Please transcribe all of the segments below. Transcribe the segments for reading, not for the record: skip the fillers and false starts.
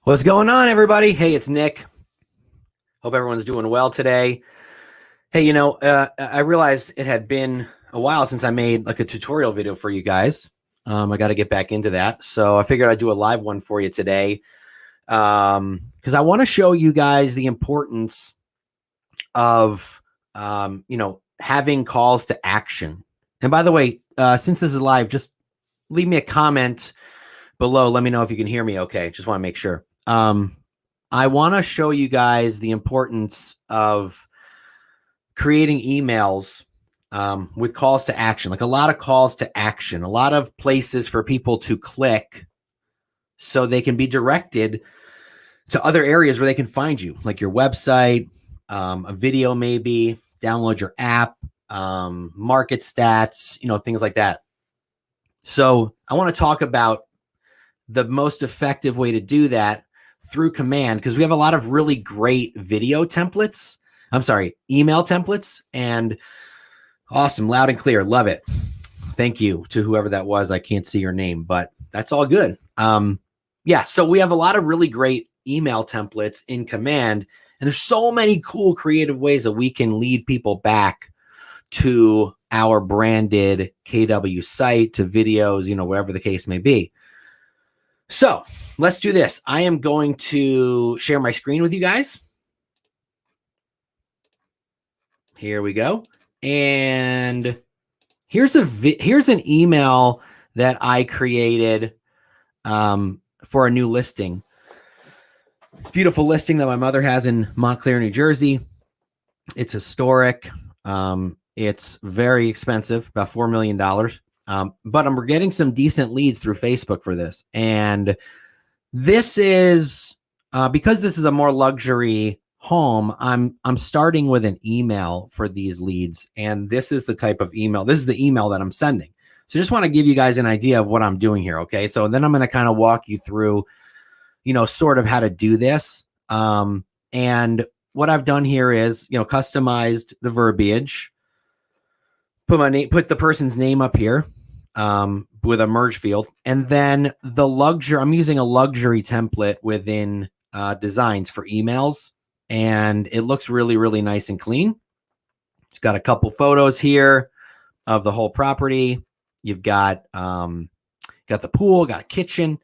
What's going on, everybody? Hey, it's Nick. Hope everyone's doing well today. Hey, I realized it had been a while since I made like a tutorial video for you guys. I got to get back into that. So I figured I'd do a live one for you today because I want to show you guys the importance of, having calls to action. And by the way, since this is live, just leave me a comment below. Let me know if you can hear me okay. Just want to make sure. I want to show you guys the importance of creating emails with calls to action, like a lot of calls to action, a lot of places for people to click so they can be directed to other areas where they can find you, like your website, a video, maybe download your app, market stats, things like that. So I want to talk about the most effective way to do that through command, because we have a lot of really great email templates, and awesome, loud and clear. Love it. Thank you to whoever that was. I can't see your name, but that's all good. So we have a lot of really great email templates in command, and there's so many cool creative ways that we can lead people back to our branded KW site, to videos, whatever the case may be. So let's do this. I am going to share my screen with you guys. Here we go. And here's an email that I created for a new listing. It's a beautiful listing that my mother has in Montclair, New Jersey. It's historic. It's very expensive, about $4 million. But we're getting some decent leads through Facebook for this. And this is because this is a more luxury home, I'm starting with an email for these leads. And this is the type of email. This is the email that I'm sending. So just want to give you guys an idea of what I'm doing here. Okay. So then I'm going to kind of walk you through, sort of how to do this. And what I've done here is, customized the verbiage, put the person's name up here with a merge field. And then I'm using a luxury template within designs for emails. And it looks really, really nice and clean. It's got a couple photos here of the whole property. You've got the pool, got a kitchen.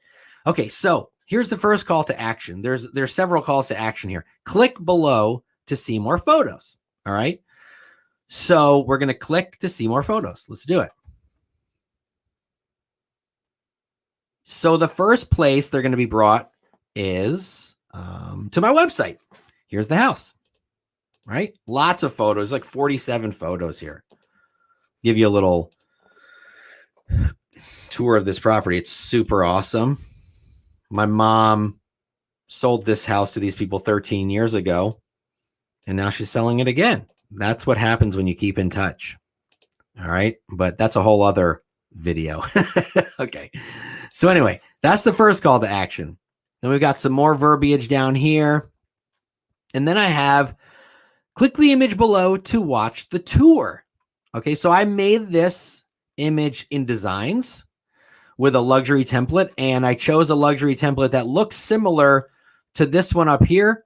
Okay, so here's the first call to action. There's several calls to action here. Click below to see more photos. All right. So we're going to click to see more photos. Let's do it. So the first place they're going to be brought is to my website. Here's the house, right? Lots of photos, like 47 photos here. Give you a little tour of this property. It's super awesome. My mom sold this house to these people 13 years ago, and now she's selling it again. That's what happens when you keep in touch. All right. But that's a whole other video. Okay. So anyway, that's the first call to action. Then we've got some more verbiage down here. And then I have click the image below to watch the tour. Okay. So I made this image in designs with a luxury template, and I chose a luxury template that looks similar to this one up here.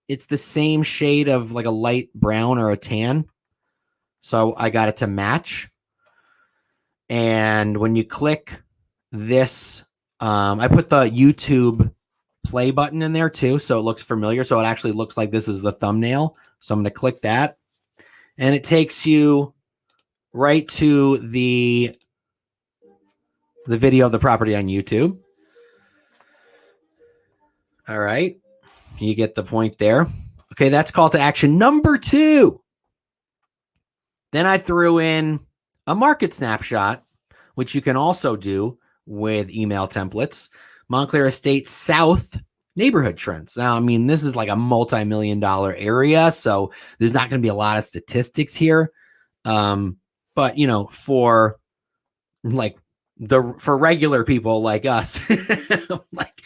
It's the same shade of like a light brown or a tan. So I got it to match. And when you click this, I put the YouTube play button in there too, so it looks familiar. So it actually looks like this is the thumbnail. So I'm going to click that, and it takes you right to the video of the property on YouTube. All right. You get the point there. Okay, that's call to action number 2. Then I threw in a market snapshot, which you can also do with email templates. Montclair Estates South neighborhood trends. Now, I mean, this is like a multi-million-dollar area, so there's not going to be a lot of statistics here. But for regular people like us, like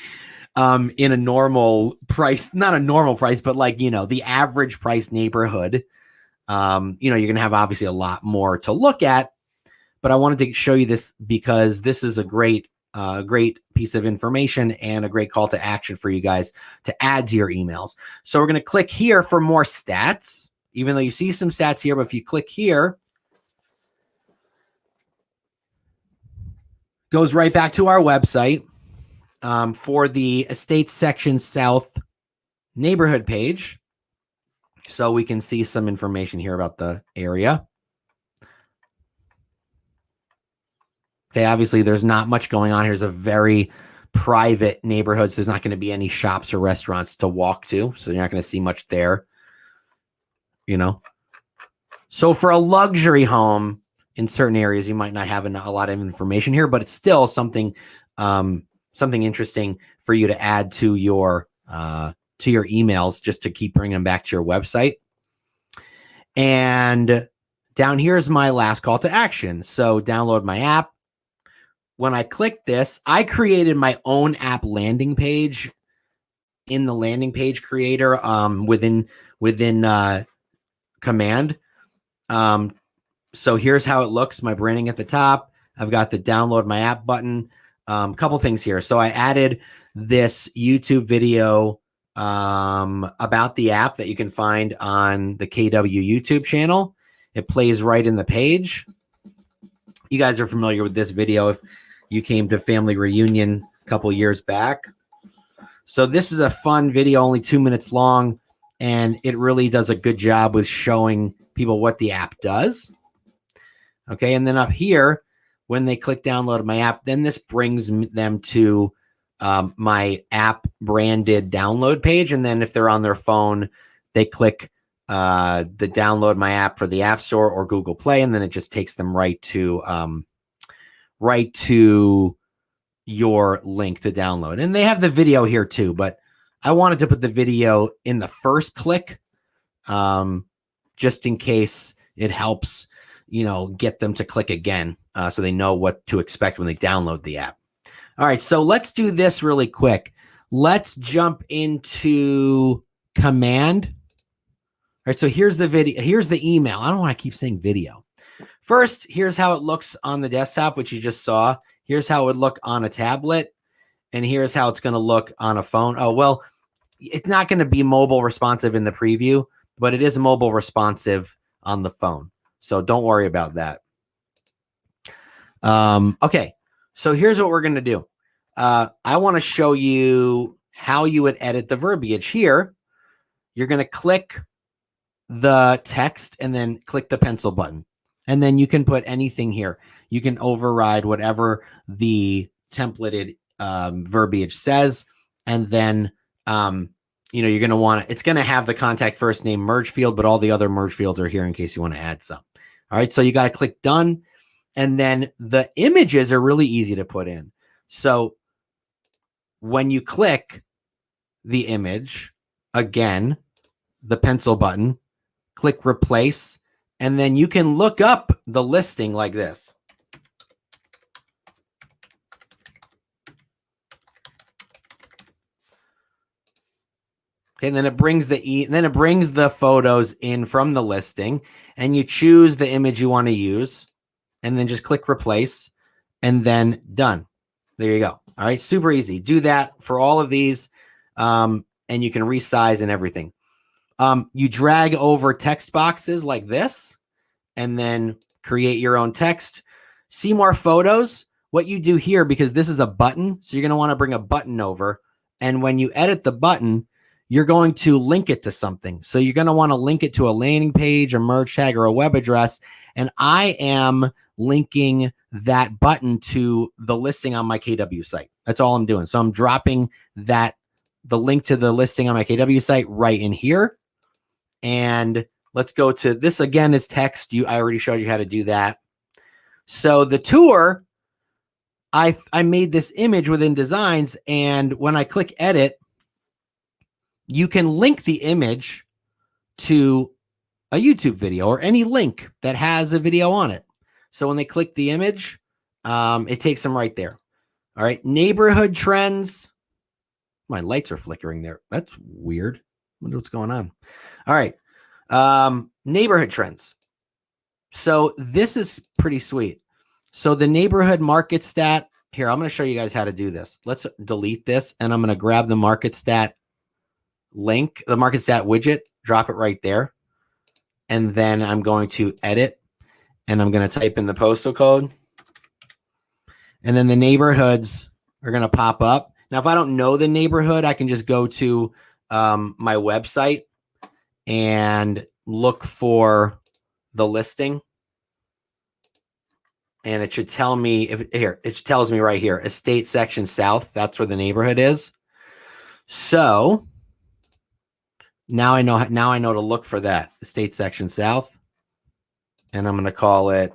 in a normal price, not a normal price, but like, the average price neighborhood, you're going to have obviously a lot more to look at. But I wanted to show you this because this is a great a great piece of information and a great call to action for you guys to add to your emails. So we're going to click here for more stats, even though you see some stats here, but if you click here, goes right back to our website for the Estates Section South neighborhood page. So we can see some information here about the area. Okay, obviously there's not much going on. Here's a very private neighborhood, so there's not going to be any shops or restaurants to walk to, so you're not going to see much there, you know. So for a luxury home in certain areas, you might not have a lot of information here, but it's still something something interesting for you to add to your emails, just to keep bringing them back to your website. And down here is my last call to action. So download my app. When I click this, I created my own app landing page in the landing page creator within Command. So here's how it looks. My branding at the top. I've got the download my app button. Couple things here. So I added this YouTube video about the app that you can find on the KW YouTube channel. It plays right in the page. You guys are familiar with this video if you came to Family Reunion a couple years back. So this is a fun video, only 2 minutes long, and it really does a good job with showing people what the app does. Okay, and then up here, when they click download my app, then this brings them to my app branded download page. And then if they're on their phone, they click the download my app for the App Store or Google Play, and then it just takes them right to your link to download. And they have the video here too, but I wanted to put the video in the first click, just in case it helps, you know, get them to click again, so they know what to expect when they download the app. All right, so let's do this really quick. Let's jump into Command. All right, so here's the video. Here's the email. I don't know why I keep saying video. First, here's how it looks on the desktop, which you just saw. Here's how it would look on a tablet. And here's how it's going to look on a phone. Oh, well, it's not going to be mobile responsive in the preview, but it is mobile responsive on the phone. So don't worry about that. Okay, so here's what we're going to do. I want to show you how you would edit the verbiage here. You're going to click the text and then click the pencil button. And then you can put anything here. You can override whatever the templated verbiage says. And then, you know, you're going to want to, it's going to have the contact first name merge field, but all the other merge fields are here in case you want to add some. All right. So you got to click done. And then the images are really easy to put in. So when you click the image, again, the pencil button, click replace, and then you can look up the listing like this. Okay, and then it brings the photos in from the listing, and you choose the image you want to use, and then just click replace, and then done. There you go. All right, super easy. Do that for all of these, and you can resize and everything. You drag over text boxes like this, and then create your own text. See more photos. What you do here, because this is a button, so you're going to want to bring a button over, and when you edit the button, you're going to link it to something. So you're going to want to link it to a landing page, a merge tag, or a web address. And I am linking that button to the listing on my KW site. That's all I'm doing. So I'm dropping the link to the listing on my KW site right in here. And let's go to this again is text. I already showed you how to do that. So the tour, I made this image within Designs, and when I click edit, you can link the image to a YouTube video or any link that has a video on it. So when they click the image, it takes them right there. All right. Neighborhood trends. My lights are flickering there. That's weird. Wonder what's going on. All right. Neighborhood trends. So this is pretty sweet. So the neighborhood market stat here, I'm going to show you guys how to do this. Let's delete this, and I'm going to grab the MarketStat link, the MarketStat widget, drop it right there. And then I'm going to edit, and I'm going to type in the postal code. And then the neighborhoods are going to pop up. Now, if I don't know the neighborhood, I can just go to my website and look for the listing. And it should tell me it tells me right here, Estate Section South. That's where the neighborhood is. So now I know to look for that, Estate Section South. And I'm going to call it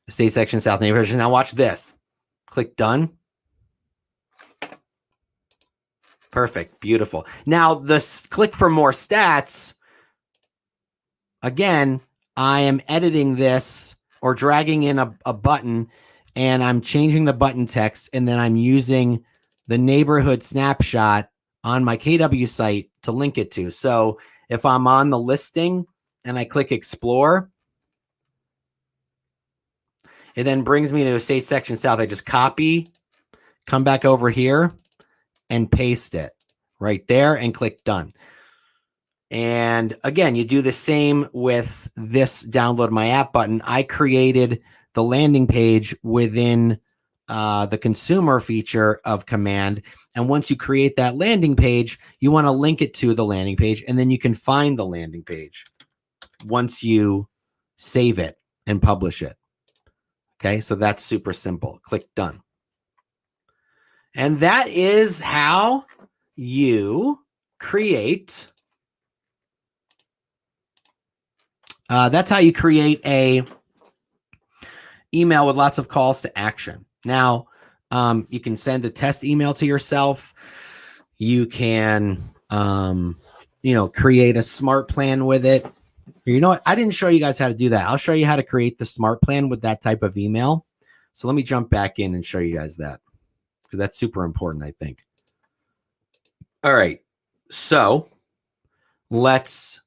Estate Section South neighborhood. Now watch this. Click done. Perfect. Beautiful. Now, click for more stats. Again, I am editing this or dragging in a button, and I'm changing the button text, and then I'm using the neighborhood snapshot on my KW site to link it to. So if I'm on the listing and I click explore, it then brings me to Estate Section South. I just copy, come back over here, and paste it right there and click done. And again, you do the same with this download my app button. I created the landing page within the consumer feature of Command. And once you create that landing page, you want to link it to the landing page, and then you can find the landing page once you save it and publish it. Okay, so that's super simple. Click done. And that is how you create. That's how you create a email with lots of calls to action. Now, you can send a test email to yourself. You can, create a smart plan with it. You know what? I didn't show you guys how to do that. I'll show you how to create the smart plan with that type of email. So let me jump back in and show you guys that, because that's super important, I think. All right. So let's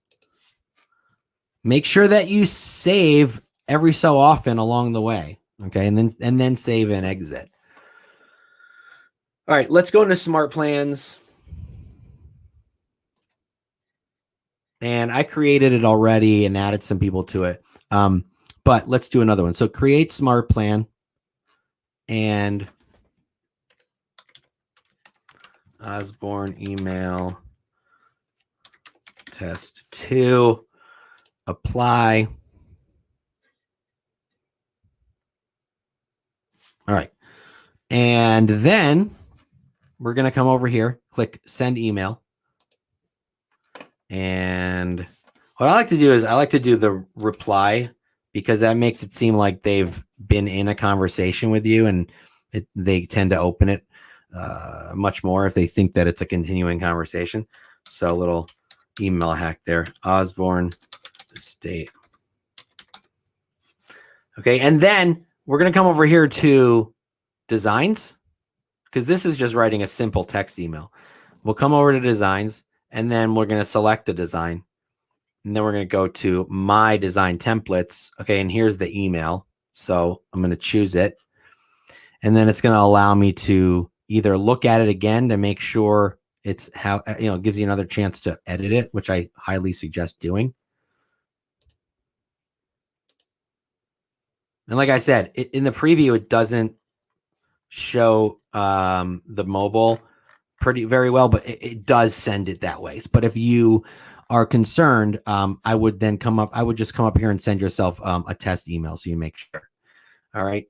make sure that you save every so often along the way. Okay. And then save and exit. All right. Let's go into smart plans. And I created it already and added some people to it. But let's do another one. So create smart plan and Osborne email test 2, apply. All right. And then we're going to come over here, click send email. And what I like to do is I like to do the reply, because that makes it seem like they've been in a conversation with you, and they tend to open it much more if they think that it's a continuing conversation. So a little email hack there. Osborne Estate. Okay. And then we're going to come over here to designs, because this is just writing a simple text email. We'll come over to designs, and then we're going to select a design. And then we're going to go to my design templates. Okay. And here's the email. So I'm going to choose it. And then it's going to allow me to either look at it again to make sure it's how, it gives you another chance to edit it, which I highly suggest doing. And like I said, in the preview, it doesn't show the mobile very well, but it does send it that way. But if you are concerned, I would just come up here and send yourself a test email so you make sure. All right.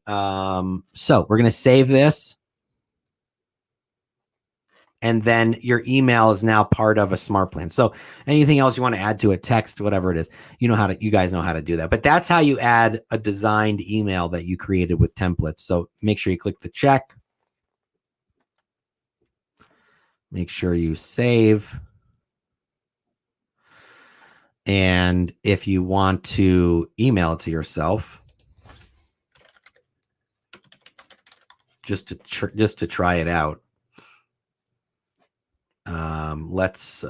So we're going to save this. And then your email is now part of a smart plan. So anything else you want to add to it, text, whatever it is, you guys know how to do that. But that's how you add a designed email that you created with templates. So make sure you click the check. Make sure you save. And if you want to email it to yourself, just to try it out, let's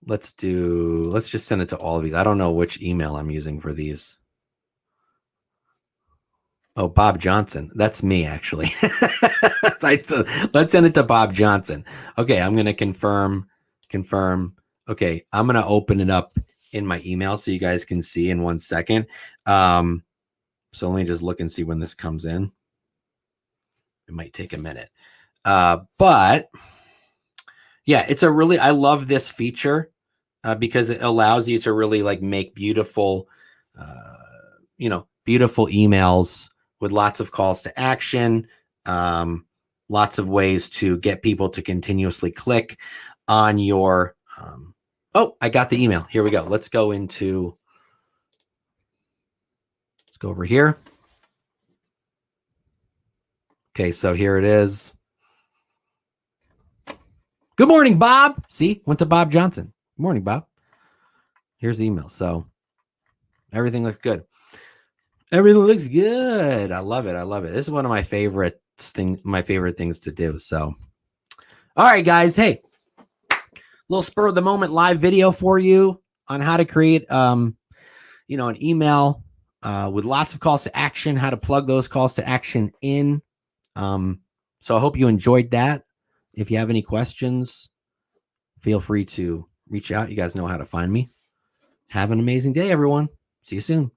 let's just send it to all of these. I don't know which email I'm using for these. Oh, Bob Johnson. That's me, actually. Let's send it to Bob Johnson. Okay, I'm going to confirm. Okay, I'm going to open it up in my email so you guys can see in 1 second. So let me just look and see when this comes in. It might take a minute. But yeah, I love this feature because it allows you to really like make beautiful, beautiful emails with lots of calls to action, lots of ways to get people to continuously click on your. Oh, I got the email. Here we go. Let's go over here. Okay, so here it is. Good morning, Bob. See, went to Bob Johnson. Good morning, Bob. Here's the email. So everything looks good. Everything looks good. I love it. This is one of my favorite things to do. So, all right, guys. Hey, little spur of the moment live video for you on how to create, an email with lots of calls to action, how to plug those calls to action in. So I hope you enjoyed that. If you have any questions, feel free to reach out. You guys know how to find me. Have an amazing day, everyone. See you soon.